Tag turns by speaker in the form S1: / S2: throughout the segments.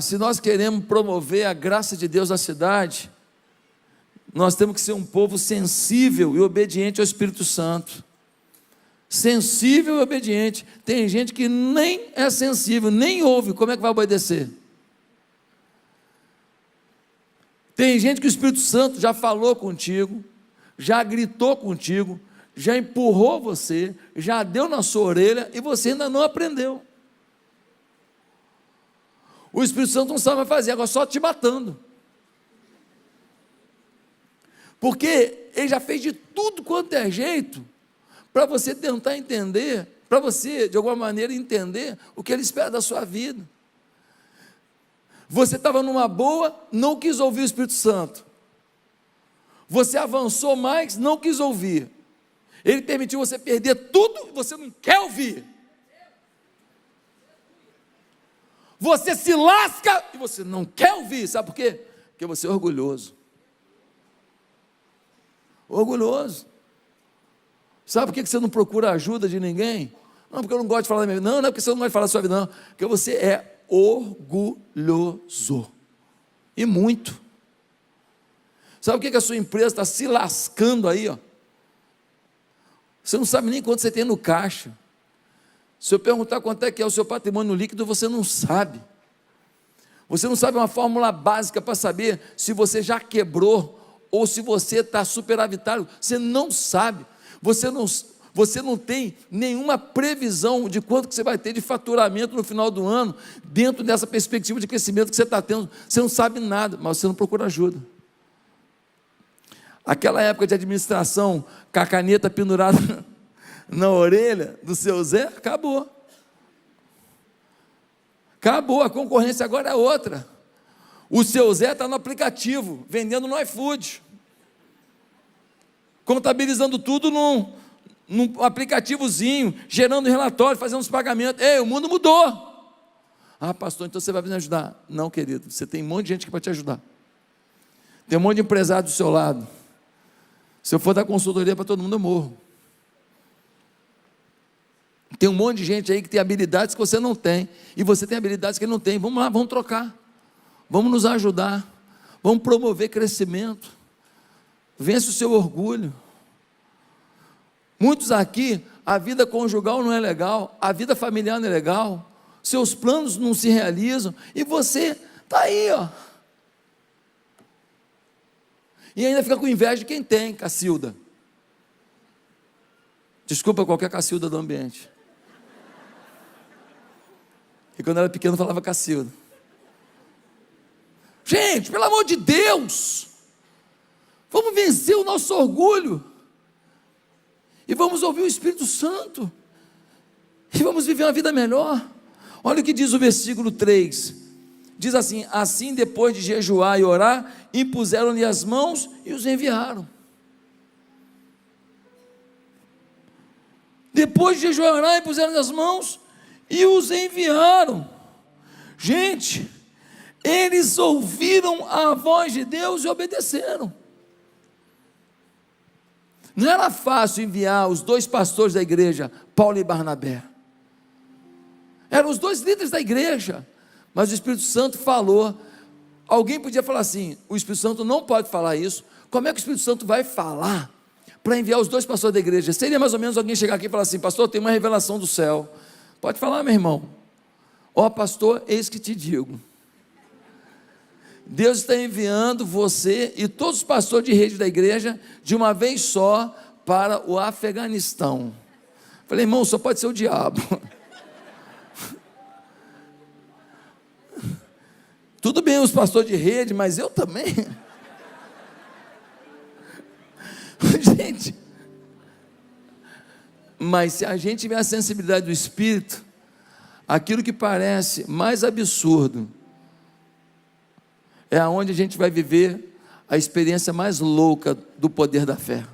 S1: Se nós queremos promover a graça de Deus na cidade, nós temos que ser um povo sensível e obediente ao Espírito Santo. Sensível e obediente. Tem gente que nem é sensível, nem ouve, como é que vai obedecer? Tem gente que o Espírito Santo já falou contigo, já gritou contigo, já empurrou você, já deu na sua orelha e você ainda não aprendeu. O Espírito Santo não sabe mais fazer, agora só te matando. Porque ele já fez de tudo quanto é jeito para você tentar entender, para você, de alguma maneira, entender o que ele espera da sua vida. Você estava numa boa, não quis ouvir o Espírito Santo. Você avançou mais, não quis ouvir. Ele permitiu você perder tudo e você não quer ouvir. Você se lasca e você não quer ouvir. Sabe por quê? Porque você é orgulhoso. Orgulhoso. Sabe por que você não procura ajuda de ninguém? Não, porque eu não gosto de falar da minha vida. Não, não é porque você não gosta de falar da sua vida, não. Porque você é orgulhoso. E muito. Sabe por que a sua empresa está se lascando aí, ó? Você não sabe nem quanto você tem no caixa. Se eu perguntar quanto é que é o seu patrimônio líquido, você não sabe. Você não sabe uma fórmula básica para saber se você já quebrou ou se você está superavitário. Você não sabe. Você não tem nenhuma previsão de quanto que você vai ter de faturamento no final do ano, dentro dessa perspectiva de crescimento que você está tendo. Você não sabe nada, mas você não procura ajuda. Aquela época de administração, com a caneta pendurada na orelha do seu Zé, acabou. Acabou, a concorrência agora é outra. O seu Zé está no aplicativo, vendendo no iFood, contabilizando tudo num aplicativozinho, gerando relatório, fazendo os pagamentos. Ei, o mundo mudou. Ah, pastor, então você vai me ajudar? Não, querido, você tem um monte de gente que vai te ajudar. Tem um monte de empresário do seu lado. Se eu for dar consultoria para todo mundo, eu morro. Tem um monte de gente aí que tem habilidades que você não tem, e você tem habilidades que ele não tem. Vamos lá, vamos trocar, vamos nos ajudar, vamos promover crescimento. Vence o seu orgulho. Muitos aqui, a vida conjugal não é legal, a vida familiar não é legal, seus planos não se realizam, e você está aí, ó. E ainda fica com inveja de quem tem, Cacilda. Desculpa qualquer Cacilda do ambiente. E quando eu era pequeno eu falava Cacilda. Gente, pelo amor de Deus, vamos vencer o nosso orgulho. E vamos ouvir o Espírito Santo. E vamos viver uma vida melhor. Olha o que diz o versículo 3. Diz assim: assim depois de jejuar e orar, impuseram-lhe as mãos e os enviaram. Depois de jejuar e orar, impuseram-lhe as mãos e os enviaram. Gente, eles ouviram a voz de Deus e obedeceram. Não era fácil enviar os dois pastores da igreja, Paulo e Barnabé. Eram os dois líderes da igreja. Mas o Espírito Santo falou. Alguém podia falar assim: o Espírito Santo não pode falar isso. Como é que o Espírito Santo vai falar para enviar os dois pastores da igreja? Seria mais ou menos alguém chegar aqui e falar assim: pastor, tem uma revelação do céu. Pode falar, meu irmão. Ó, pastor, eis que te digo, Deus está enviando você e todos os pastores de rede da igreja de uma vez só para o Afeganistão. Falei, irmão, só pode ser o diabo. Tudo bem os pastores de rede, mas eu também. Gente, mas se a gente tiver a sensibilidade do Espírito, aquilo que parece mais absurdo é aonde a gente vai viver a experiência mais louca do poder da fé.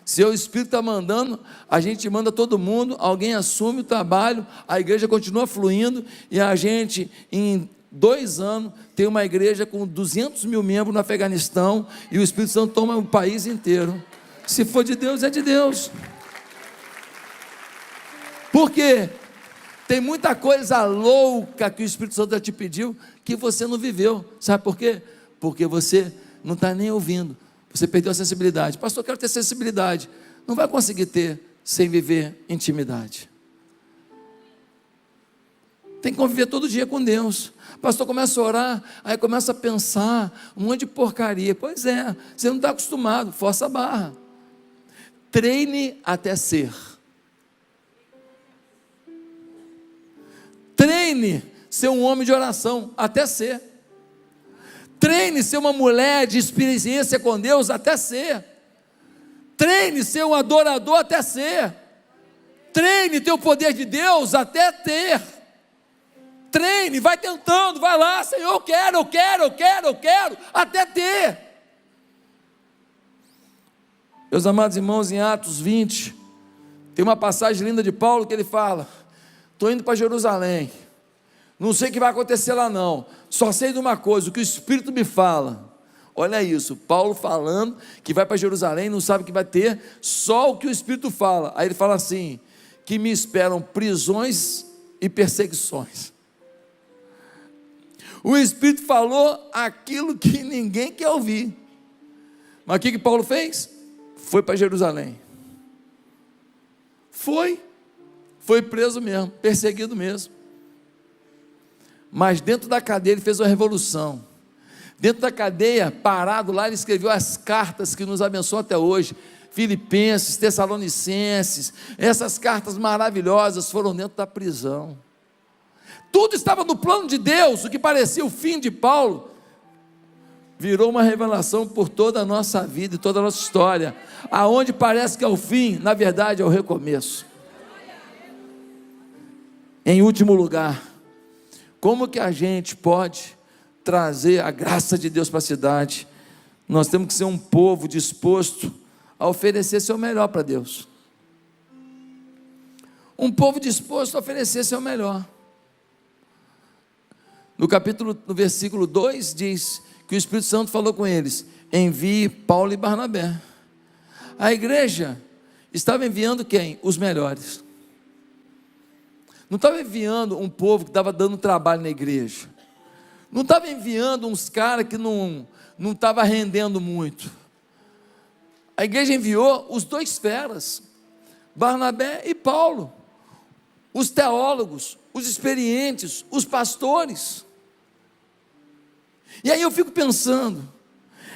S1: Se o Espírito está mandando, a gente manda todo mundo, alguém assume o trabalho, a igreja continua fluindo, e a gente, em 2 anos, tem uma igreja com 200 mil membros no Afeganistão, e o Espírito Santo toma o país inteiro. Se for de Deus, é de Deus. Por quê? Tem muita coisa louca que o Espírito Santo já te pediu que você não viveu. Sabe por quê? Porque você não está nem ouvindo. Você perdeu a sensibilidade. Pastor, eu quero ter sensibilidade. Não vai conseguir ter sem viver intimidade. Tem que conviver todo dia com Deus. Pastor, começa a orar, aí começa a pensar um monte de porcaria. Pois é, você não está acostumado, força a barra. Treine até ser. Treine ser um homem de oração, até ser. Treine ser uma mulher de experiência com Deus, até ser. Treine ser um adorador, até ser. Treine ter o poder de Deus, até ter. Treine, vai tentando, vai lá, Senhor, eu quero, até ter. Meus amados irmãos, em Atos 20, tem uma passagem linda de Paulo que ele fala: estou indo para Jerusalém, não sei o que vai acontecer lá não, só sei de uma coisa, o que o Espírito me fala. Olha isso, Paulo falando que vai para Jerusalém, não sabe o que vai ter, só o que o Espírito fala. Aí ele fala assim, que me esperam prisões e perseguições. O Espírito falou aquilo que ninguém quer ouvir. Mas o que Paulo fez? Foi para Jerusalém. Foi preso mesmo, perseguido mesmo. Mas dentro da cadeia ele fez uma revolução. Dentro da cadeia, parado lá, ele escreveu as cartas que nos abençoam até hoje. Filipenses, Tessalonicenses, essas cartas maravilhosas foram dentro da prisão. Tudo estava no plano de Deus. O que parecia o fim de Paulo virou uma revelação por toda a nossa vida e toda a nossa história. Aonde parece que é o fim, na verdade é o recomeço. Em último lugar, como que a gente pode trazer a graça de Deus para a cidade? Nós temos que ser um povo disposto a oferecer seu melhor para Deus. Um povo disposto a oferecer seu melhor. No versículo 2 diz que o Espírito Santo falou com eles: envie Paulo e Barnabé. A igreja estava enviando quem? Os melhores. Não estava enviando um povo que estava dando trabalho na igreja. Não estava enviando uns caras que não estava rendendo muito. A igreja enviou os dois feras, Barnabé e Paulo, os teólogos, os experientes, os pastores. E aí eu fico pensando,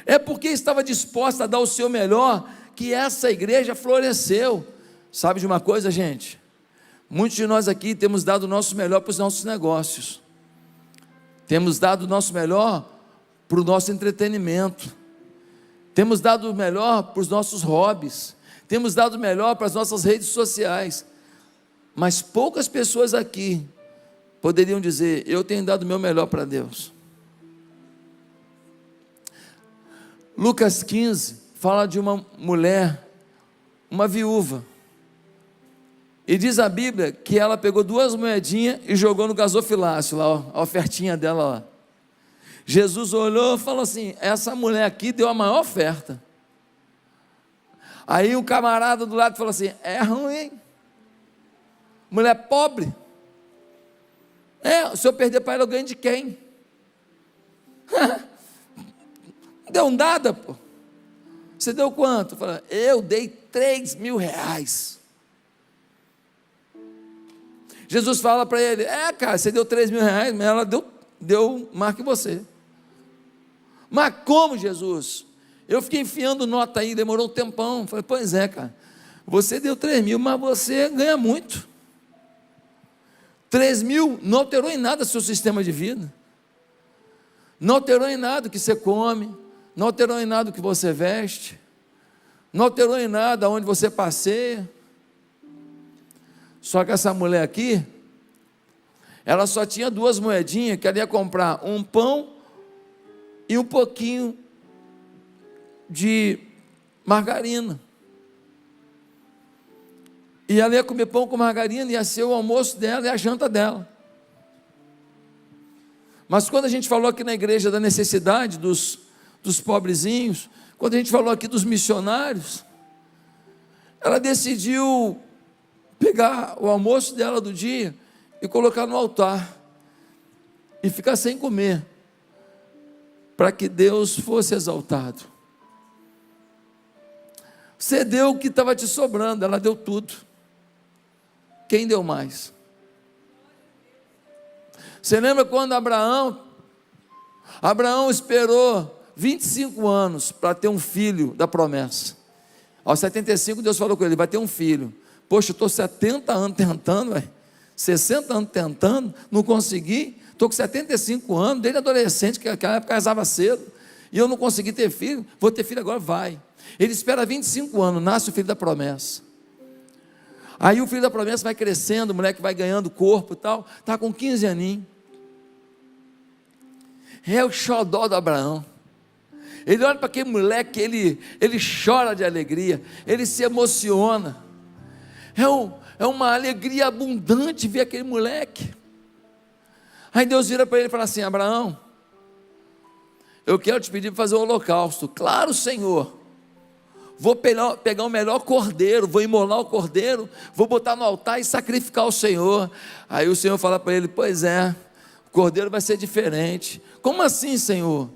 S1: é porque estava disposta a dar o seu melhor que essa igreja floresceu. Sabe de uma coisa, gente? Muitos de nós aqui temos dado o nosso melhor para os nossos negócios, temos dado o nosso melhor para o nosso entretenimento, temos dado o melhor para os nossos hobbies, temos dado o melhor para as nossas redes sociais, mas poucas pessoas aqui poderiam dizer: eu tenho dado o meu melhor para Deus. Lucas 15 fala de uma mulher, uma viúva, e diz a Bíblia que ela pegou 2 moedinhas e jogou no gasofilácio lá, ó, a ofertinha dela lá. Jesus olhou e falou assim: essa mulher aqui deu a maior oferta. Aí um camarada do lado falou assim: é ruim, mulher pobre. Se eu perder para ela, eu ganho de quem? Deu nada, pô. Você deu quanto? Eu dei 3.000 reais. Jesus fala para ele: cara, você deu 3.000 reais, mas ela deu mais que você. Mas como, Jesus? Eu fiquei enfiando nota aí, demorou um tempão. Falei: pois é, cara, você deu 3.000, mas você ganha muito. 3.000 não alterou em nada seu sistema de vida, não alterou em nada o que você come, não alterou em nada o que você veste, não alterou em nada onde você passeia. Só que essa mulher aqui, ela só tinha 2 moedinhas, que ela ia comprar um pão e um pouquinho de margarina. E ela ia comer pão com margarina, ia ser o almoço dela e a janta dela. Mas quando a gente falou aqui na igreja da necessidade dos pobrezinhos, quando a gente falou aqui dos missionários, ela decidiu pegar o almoço dela do dia e colocar no altar e ficar sem comer, para que Deus fosse exaltado. Você deu o que estava te sobrando, ela deu tudo. Quem deu mais? Você lembra quando Abraão esperou 25 anos para ter um filho da promessa. Aos 75 Deus falou com ele, vai ter um filho. Poxa, eu estou 70 anos tentando, 60 anos tentando, não consegui. Estou com 75 anos, desde adolescente, que naquela época casava cedo, e eu não consegui ter filho, vou ter filho agora, vai. Ele espera 25 anos, nasce o filho da promessa. Aí o filho da promessa vai crescendo, o moleque vai ganhando corpo e tal, está com 15 aninhos. É o xodó do Abraão. Ele olha para aquele moleque, ele chora de alegria, ele se emociona. É uma alegria abundante ver aquele moleque. Aí Deus vira para ele e fala assim: Abraão, eu quero te pedir para fazer um holocausto. Claro, Senhor. Vou pegar o melhor cordeiro, vou imolar o cordeiro, vou botar no altar e sacrificar o Senhor. Aí o Senhor fala para ele: pois é, o cordeiro vai ser diferente. Como assim, Senhor?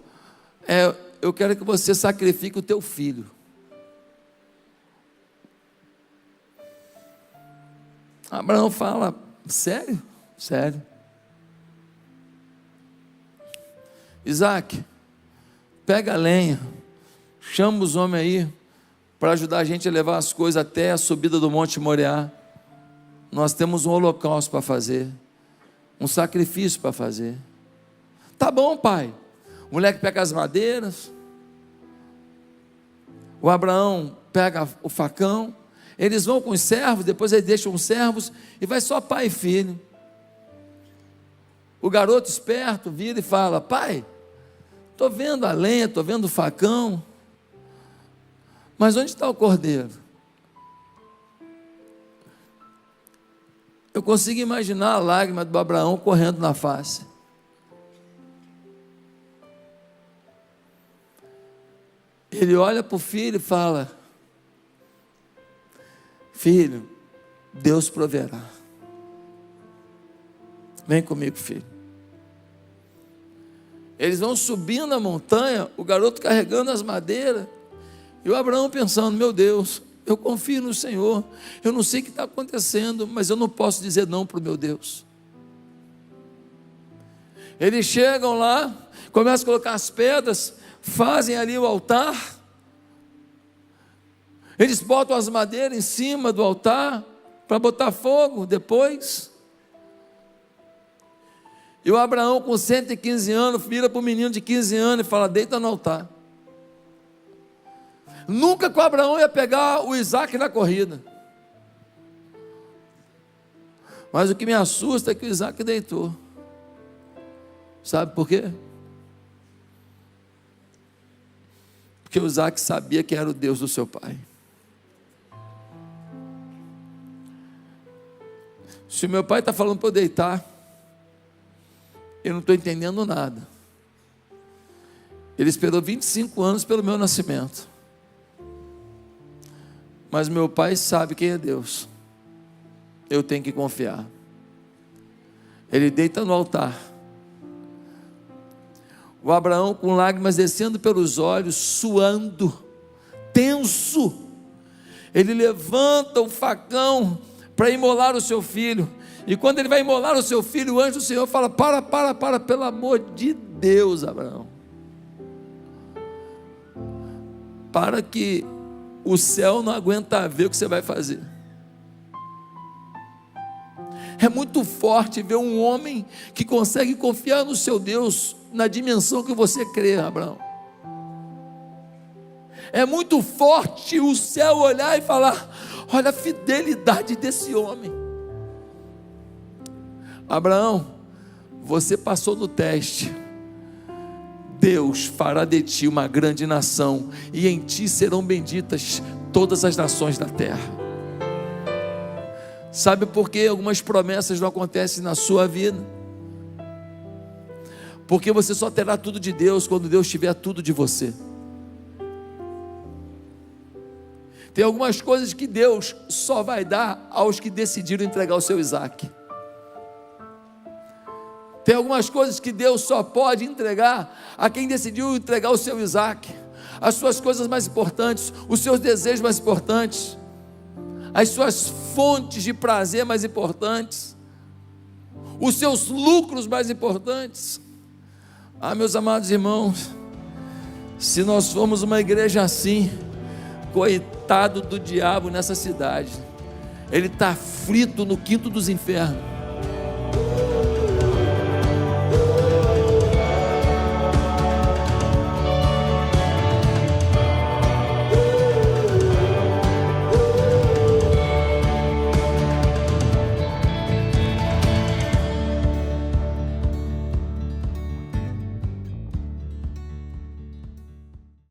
S1: Eu quero que você sacrifique o teu filho. Abraão fala: sério? Sério. Isaac, pega a lenha, chama os homens aí, para ajudar a gente a levar as coisas até a subida do Monte Moriá. Nós temos um holocausto para fazer, um sacrifício para fazer. Tá bom, pai. O moleque pega as madeiras, o Abraão pega o facão, eles vão com os servos, depois eles deixam os servos, e vai só pai e filho. O garoto esperto vira e fala: pai, estou vendo a lenha, estou vendo o facão, mas onde está o cordeiro? Eu consigo imaginar a lágrima do Abraão correndo na face. Ele olha para o filho e fala: filho, Deus proverá. Vem comigo, filho. Eles vão subindo a montanha, o garoto carregando as madeiras, e o Abraão pensando: meu Deus, eu confio no Senhor, eu não sei o que está acontecendo, mas eu não posso dizer não para o meu Deus. Eles chegam lá, começam a colocar as pedras, fazem ali o altar, eles botam as madeiras em cima do altar, para botar fogo depois. E o Abraão, com 115 anos, vira para o menino de 15 anos e fala: deita no altar. Nunca que o Abraão ia pegar o Isaac na corrida. Mas o que me assusta é que o Isaac deitou. Sabe por quê? Porque o Isaac sabia que era o Deus do seu pai. Se o meu pai está falando para eu deitar, eu não estou entendendo nada. Ele esperou 25 anos pelo meu nascimento. Mas meu pai sabe quem é Deus. Eu tenho que confiar. Ele deita no altar. O Abraão, com lágrimas descendo pelos olhos, suando, tenso, ele levanta o facão para imolar o seu filho. E quando ele vai imolar o seu filho, o anjo do Senhor fala: para, pelo amor de Deus, Abraão. Para que o céu não aguenta ver o que você vai fazer. É muito forte ver um homem que consegue confiar no seu Deus, na dimensão que você crê, Abraão. É muito forte o céu olhar e falar: olha a fidelidade desse homem. Abraão, você passou no teste. Deus fará de ti uma grande nação, e em ti serão benditas todas as nações da terra. Sabe por que algumas promessas não acontecem na sua vida? Porque você só terá tudo de Deus quando Deus tiver tudo de você. Tem algumas coisas que Deus só vai dar aos que decidiram entregar o seu Isaac. Tem algumas coisas que Deus só pode entregar a quem decidiu entregar o seu Isaac, as suas coisas mais importantes, os seus desejos mais importantes, as suas fontes de prazer mais importantes, os seus lucros mais importantes. Meus amados irmãos, se nós formos uma igreja assim, coitado do diabo nessa cidade, ele está frito no quinto dos infernos.